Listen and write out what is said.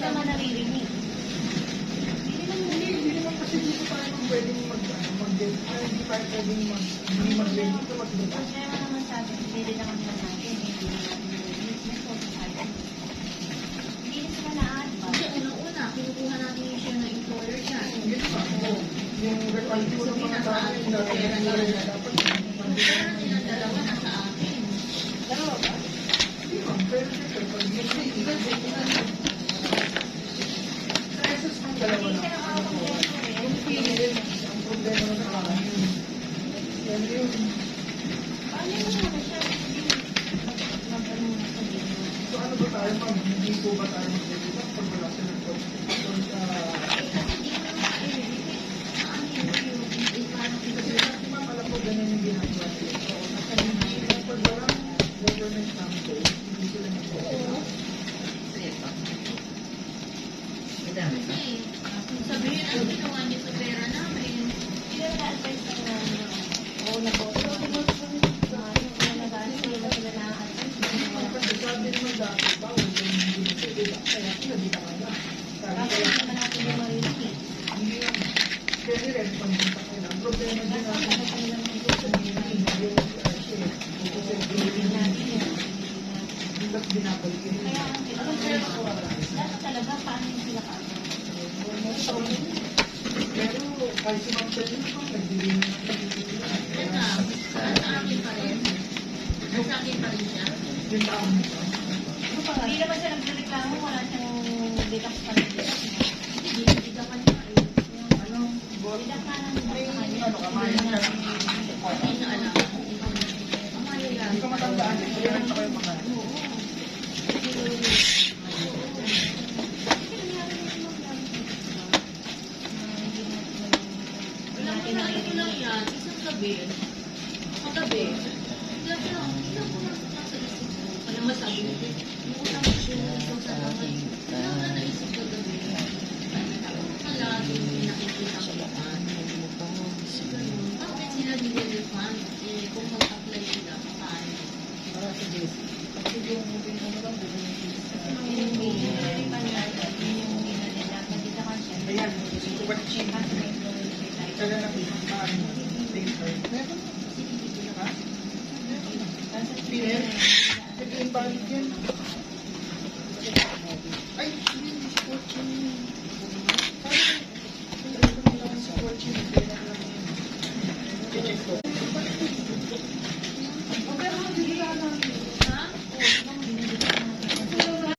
naman naririnig. Hindi naman kasi dito tayo pwedeng mag-get. Hindi tayo pwedeng mag-get dito mag-get. Problema naman sa atin, hindi rin naman natin, hindi natin naririnig. May photo tayo. Hindi na sila na-add ba? Kasi unang-una, kinukuha natin yung share ng employer dyan. Yun pa. Yung recalculate ko ng mga tao yung pera nila dapat. Yung pera nilang dalawa nasa akin. Dalawa ba? Hindi ma'am, pero siyempre, pag stresses ng dalawa Hindi na. siya nakakakompleto eh. Yung feeling, ang problema na sa yun. Yan yun. Paano mo naman siya? Mag-ano muna sa video. So ano ba tayo ma'am? Hindi po ba tayo mag-get pag wala silang kasi ma'am, alam ko ganun yung ginagawa nila. So, pag walang government council, hindi sila nag-get. Kasi, kung sabihin ang ginawa niyo sa pera namin, Hindi na na-advise na naman. Oo, na-photo. Yung nag-ano sila sila na-advise. Kasi sabi naman dati, bawal yung hindi nagpipila. Kaya sila di talaga. Sabi Bakit kaya, naman natin yung marinig eh? hindi yan. Pwede rin, pagpunta kayo lang. Problema din Dapat natin. talaga nilang may Yung share. Kasi gawin natin yan. Hindi ba't binabalik yun? Kaya dapat talaga paano yung sila ka? Pero kahit si Ma'am Shelly naman, nagdilim na teka, nasa akin pa rin. Nasa akin pa rin siya. yung taong nito. Hindi naman siya nagreklamo, wala siyang detox pa rin. Hindi, hindi ka pa niya eh. Ano? Detox na lang May sa ano ka, may kanya. Hindi na alam. Ang malala. Hindi ko matandaan. Kaya lang sa kayo mga Alam mo na, ito lang yan. Isang gabi. Kagabi. Ilan ko lang nasa isip ko. Kaya masabi ko, yung utang ko sa naman. Wala na naisip kagabi. Wala, hindi nakikita ko naman. Bakit sila nililifan? Eh, kung mag-apply sila, paano? para sa Jesse. Kasi yung moving ano lang, ayan, super cheap. Kaya na paano? Meron. Ha? Pinel? Sige, balik yan.